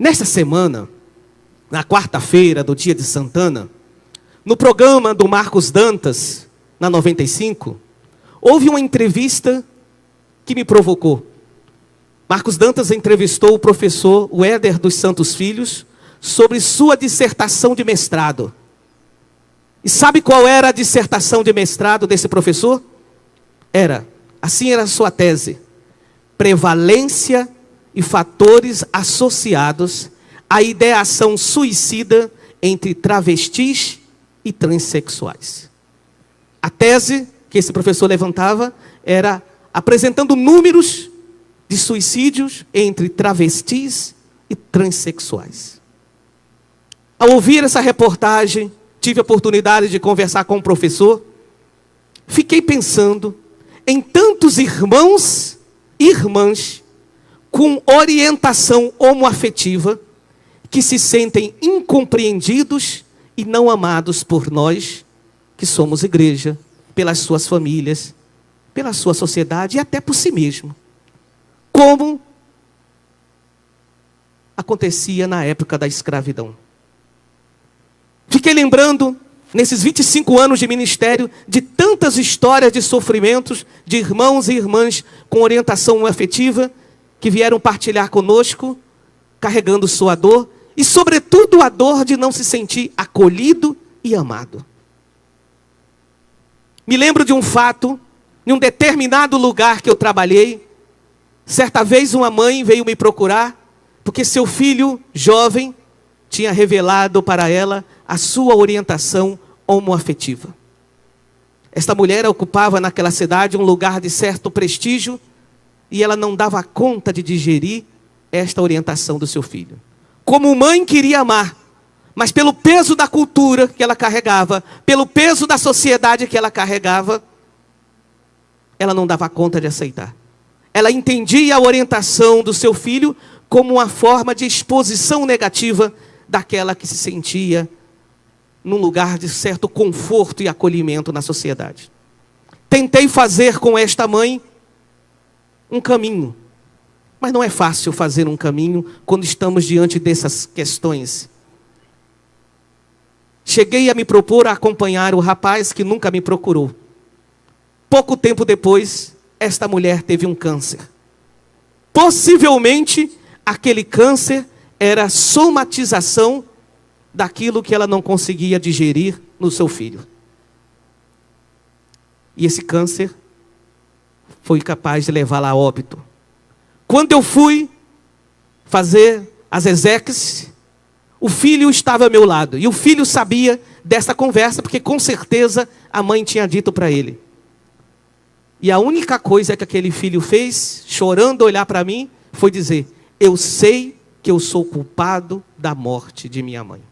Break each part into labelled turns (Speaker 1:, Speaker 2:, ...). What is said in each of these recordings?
Speaker 1: Nesta semana, na quarta-feira do dia de Santana, no programa do Marcos Dantas, na 95, houve uma entrevista que me provocou. Marcos Dantas entrevistou o professor Wéder dos Santos Filhos sobre sua dissertação de mestrado. E sabe qual era a dissertação de mestrado desse professor? Assim era a sua tese: prevalência e fatores associados à ideação suicida entre travestis e transexuais. A tese que esse professor levantava era apresentando números de suicídios entre travestis e transexuais. Ao ouvir essa reportagem, tive a oportunidade de conversar com o professor. Fiquei pensando em tantos irmãos e irmãs com orientação homoafetiva que se sentem incompreendidos e não amados por nós, que somos igreja, pelas suas famílias, pela sua sociedade e até por si mesmo. Como acontecia na época da escravidão. Fiquei lembrando, nesses 25 anos de ministério, de tantas histórias de sofrimentos de irmãos e irmãs com orientação afetiva que vieram partilhar conosco, carregando sua dor e, sobretudo, a dor de não se sentir acolhido e amado. Me lembro de um fato, em um determinado lugar que eu trabalhei. Certa vez uma mãe veio me procurar, porque seu filho jovem tinha revelado para ela a sua orientação homoafetiva. Esta mulher ocupava naquela cidade um lugar de certo prestígio e ela não dava conta de digerir esta orientação do seu filho. Como mãe queria amar, mas pelo peso da cultura que ela carregava, pelo peso da sociedade que ela carregava, ela não dava conta de aceitar. Ela entendia a orientação do seu filho como uma forma de exposição negativa daquela que se sentia num lugar de certo conforto e acolhimento na sociedade. Tentei fazer com esta mãe um caminho, mas não é fácil fazer um caminho quando estamos diante dessas questões. Cheguei a me propor a acompanhar o rapaz que nunca me procurou. Pouco tempo depois, esta mulher teve um câncer. Possivelmente, aquele câncer era a somatização daquilo que ela não conseguia digerir no seu filho. E esse câncer foi capaz de levá-la a óbito. Quando eu fui fazer as exéquias, o filho estava ao meu lado. E o filho sabia dessa conversa, porque com certeza a mãe tinha dito para ele. E a única coisa que aquele filho fez, chorando, olhar para mim, foi dizer: eu sei que eu sou culpado da morte de minha mãe.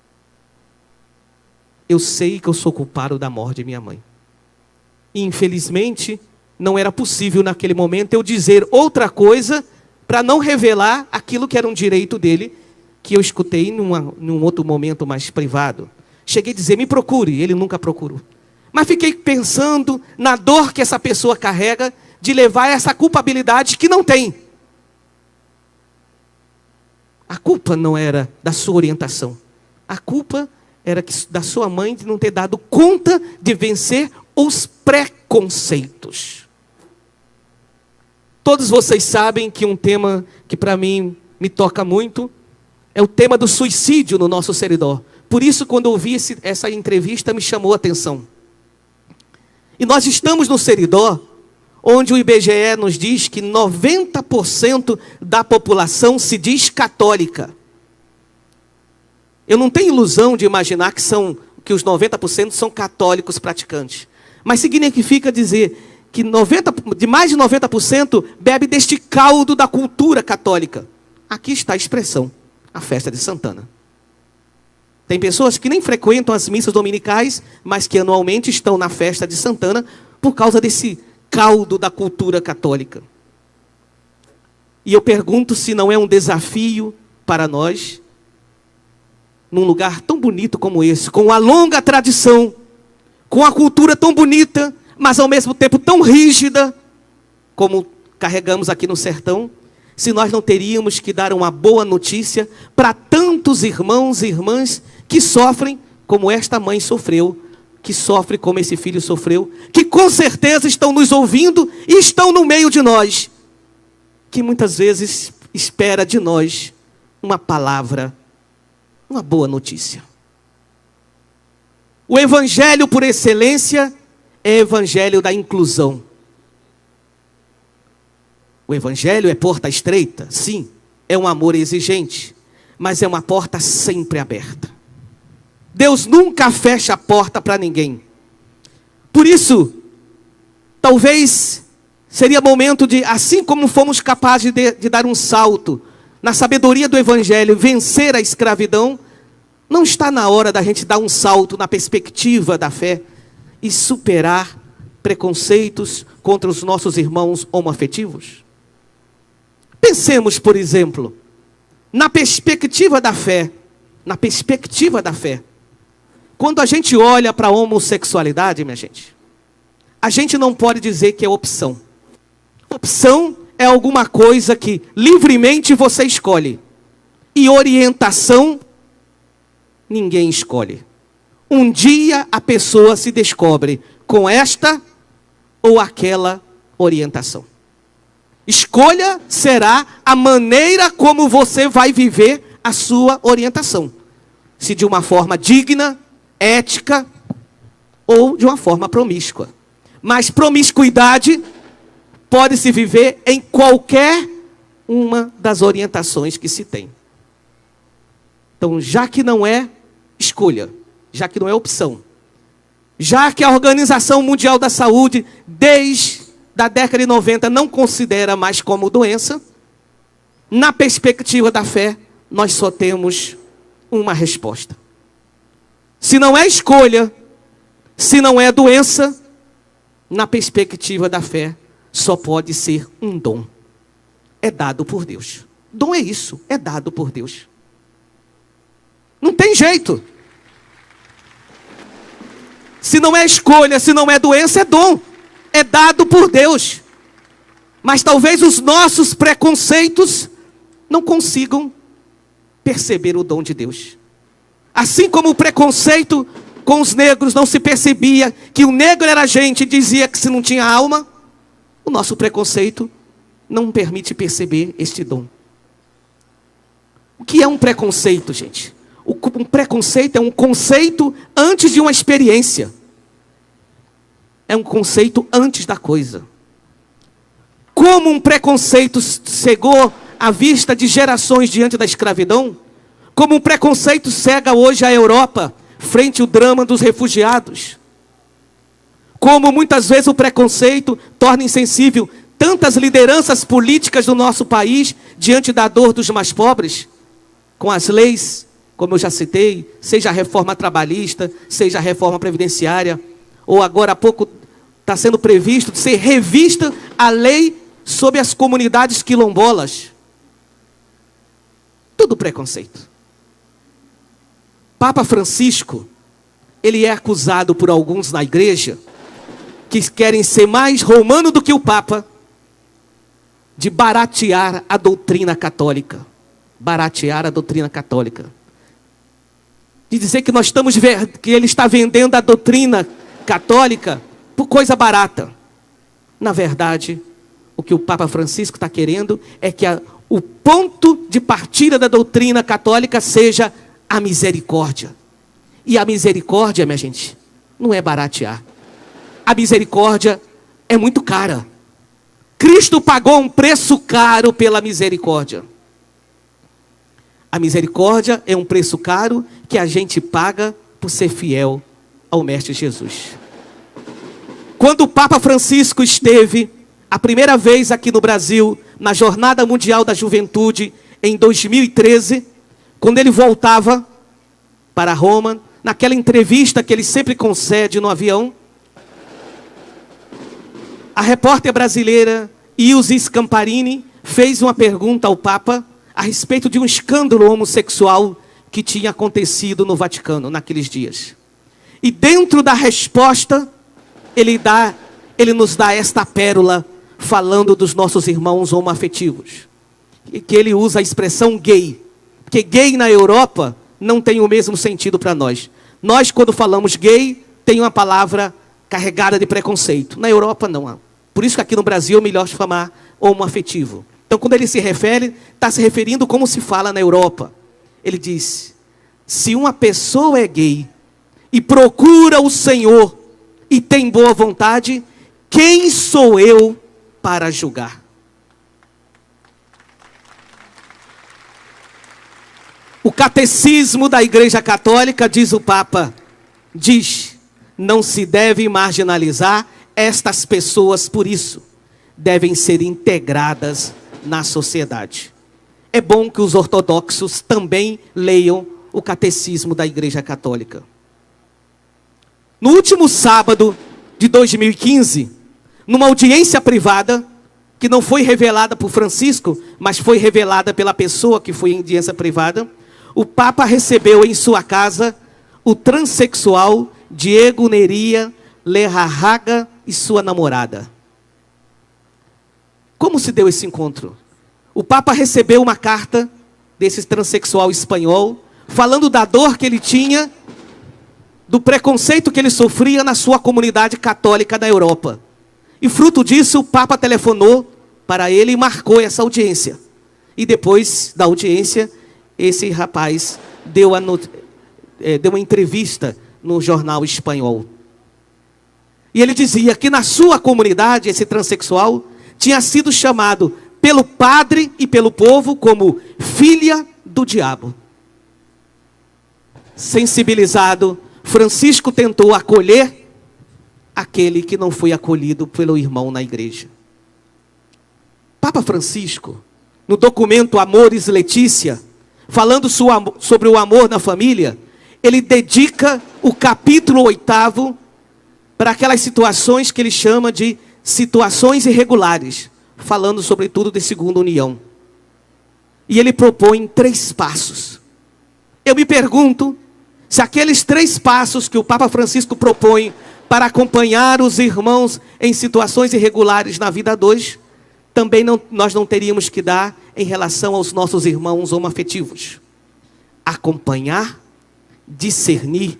Speaker 1: Eu sei que eu sou culpado da morte de minha mãe. E infelizmente, não era possível naquele momento eu dizer outra coisa para não revelar aquilo que era um direito dele, que eu escutei num outro momento mais privado. Cheguei a dizer: me procure. Ele nunca procurou. Mas fiquei pensando na dor que essa pessoa carrega de levar essa culpabilidade que não tem. A culpa não era da sua orientação. A culpa era da sua mãe de não ter dado conta de vencer os preconceitos. Todos vocês sabem que um tema que para mim me toca muito é o tema do suicídio no nosso Seridó. Por isso, quando eu ouvi essa entrevista, me chamou a atenção. E nós estamos no Seridó, onde o IBGE nos diz que 90% da população se diz católica. Eu não tenho ilusão de imaginar que os 90% são católicos praticantes. Mas significa dizer que de mais de 90% bebe deste caldo da cultura católica. Aqui está a expressão: a festa de Santana. Tem pessoas que nem frequentam as missas dominicais, mas que anualmente estão na festa de Santana por causa desse caldo da cultura católica. E eu pergunto se não é um desafio para nós, num lugar tão bonito como esse, com uma longa tradição, com a cultura tão bonita, mas ao mesmo tempo tão rígida, como carregamos aqui no sertão, se nós não teríamos que dar uma boa notícia para tantos irmãos e irmãs que sofrem como esta mãe sofreu, que sofre como esse filho sofreu, que com certeza estão nos ouvindo e estão no meio de nós, que muitas vezes espera de nós uma palavra, uma boa notícia. O evangelho por excelência é o evangelho da inclusão. O evangelho é porta estreita, sim, é um amor exigente, mas é uma porta sempre aberta. Deus nunca fecha a porta para ninguém. Por isso, talvez seria momento de, assim como fomos capazes de dar um salto na sabedoria do evangelho, vencer a escravidão, não está na hora da gente dar um salto na perspectiva da fé e superar preconceitos contra os nossos irmãos homoafetivos? Pensemos, por exemplo, na perspectiva da fé. Na perspectiva da fé. Quando a gente olha para a homossexualidade, minha gente, a gente não pode dizer que é opção. Opção é alguma coisa que livremente você escolhe. E orientação, ninguém escolhe. Um dia a pessoa se descobre com esta ou aquela orientação. Escolha será a maneira como você vai viver a sua orientação. Se de uma forma digna, ética ou de uma forma promíscua. Mas promiscuidade pode se viver em qualquer uma das orientações que se tem. Então, já que não é escolha, já que não é opção, já que a Organização Mundial da Saúde, desde a década de 90, não considera mais como doença, na perspectiva da fé, nós só temos uma resposta. Se não é escolha, se não é doença, na perspectiva da fé, só pode ser um dom. É dado por Deus. Dom é isso, é dado por Deus. Não tem jeito. Se não é escolha, se não é doença, é dom. É dado por Deus. Mas talvez os nossos preconceitos não consigam perceber o dom de Deus. Assim como o preconceito com os negros não se percebia que o negro era gente e dizia que se não tinha alma, o nosso preconceito não permite perceber este dom. O que é um preconceito, gente? Um preconceito é um conceito antes de uma experiência. É um conceito antes da coisa. Como um preconceito cegou a vista de gerações diante da escravidão, como um preconceito cega hoje a Europa frente ao drama dos refugiados. Como muitas vezes o preconceito torna insensível tantas lideranças políticas do nosso país diante da dor dos mais pobres, com as leis, como eu já citei, seja a reforma trabalhista, seja a reforma previdenciária, ou agora há pouco está sendo previsto de ser revista a lei sobre as comunidades quilombolas. Tudo preconceito. Papa Francisco, ele é acusado por alguns na igreja, que querem ser mais romano do que o Papa, de baratear a doutrina católica. Baratear a doutrina católica. De dizer que que ele está vendendo a doutrina católica por coisa barata. Na verdade, o que o Papa Francisco está querendo é que o ponto de partida da doutrina católica seja a misericórdia. E a misericórdia, minha gente, não é baratear. A misericórdia é muito cara. Cristo pagou um preço caro pela misericórdia. A misericórdia é um preço caro que a gente paga por ser fiel ao Mestre Jesus. Quando o Papa Francisco esteve a primeira vez aqui no Brasil, na Jornada Mundial da Juventude, em 2013, quando ele voltava para Roma, naquela entrevista que ele sempre concede no avião, a repórter brasileira Ilse Scamparini fez uma pergunta ao Papa a respeito de um escândalo homossexual que tinha acontecido no Vaticano naqueles dias. E dentro da resposta, ele nos dá esta pérola falando dos nossos irmãos homoafetivos. que ele usa a expressão gay. Porque gay na Europa não tem o mesmo sentido para nós. Nós, quando falamos gay, tem uma palavra carregada de preconceito. Na Europa, não. Por isso que aqui no Brasil é melhor chamar homoafetivo. Então, quando ele se refere, está se referindo como se fala na Europa. Ele diz, se uma pessoa é gay e procura o Senhor e tem boa vontade, quem sou eu para julgar? O catecismo da Igreja Católica, diz o Papa, diz, não se deve marginalizar estas pessoas por isso. Devem ser integradas na sociedade. É bom que os ortodoxos também leiam o catecismo da Igreja Católica. No último sábado de 2015, numa audiência privada, que não foi revelada por Francisco, mas foi revelada pela pessoa que foi em audiência privada, o Papa recebeu em sua casa o transexual Diego Neria Lerrahaga e sua namorada. Como se deu esse encontro? O Papa recebeu uma carta desse transexual espanhol, falando da dor que ele tinha, do preconceito que ele sofria na sua comunidade católica da Europa. E fruto disso, o Papa telefonou para ele e marcou essa audiência. E depois da audiência, esse rapaz deu uma entrevista no jornal espanhol. E ele dizia que na sua comunidade, esse transexual tinha sido chamado pelo padre e pelo povo como filha do diabo. Sensibilizado, Francisco tentou acolher aquele que não foi acolhido pelo irmão na igreja. Papa Francisco, no documento Amoris Laetitia, falando sobre o amor na família, ele dedica o capítulo 8º para aquelas situações que ele chama de situações irregulares, falando sobretudo de segunda união. E ele propõe 3 passos. Eu me pergunto se aqueles 3 passos que o Papa Francisco propõe para acompanhar os irmãos em situações irregulares na vida de hoje, também nós não teríamos que dar em relação aos nossos irmãos homoafetivos. Acompanhar, discernir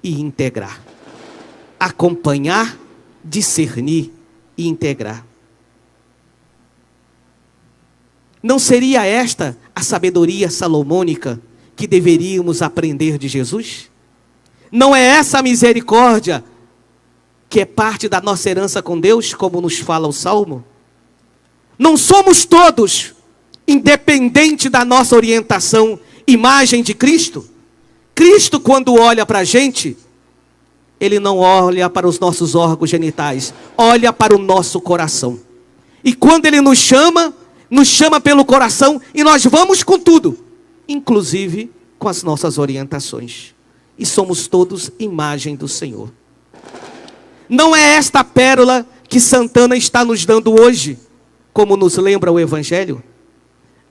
Speaker 1: e integrar. Acompanhar, discernir e integrar. Não seria esta a sabedoria salomônica que deveríamos aprender de Jesus? Não é essa a misericórdia que é parte da nossa herança com Deus, como nos fala o Salmo? Não somos todos, independente da nossa orientação, imagem de Cristo? Cristo, quando olha para a gente, Ele não olha para os nossos órgãos genitais, olha para o nosso coração. E quando Ele nos chama pelo coração e nós vamos com tudo, inclusive com as nossas orientações. E somos todos imagem do Senhor. Não é esta a pérola que Santana está nos dando hoje, como nos lembra o Evangelho?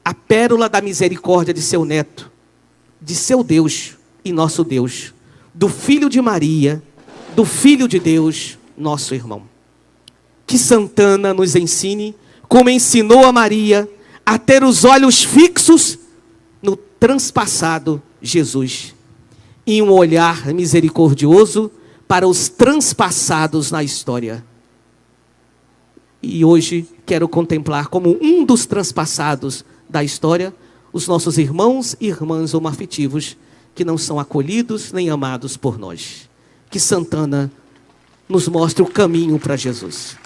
Speaker 1: A pérola da misericórdia de seu neto, de seu Deus e nosso Deus, do Filho de Maria, do Filho de Deus, nosso irmão. Que Santana nos ensine, como ensinou a Maria, a ter os olhos fixos no transpassado Jesus, e um olhar misericordioso para os transpassados na história. E hoje quero contemplar como um dos transpassados da história, os nossos irmãos e irmãs homoafetivos, que não são acolhidos nem amados por nós. Que Santana nos mostre o caminho para Jesus.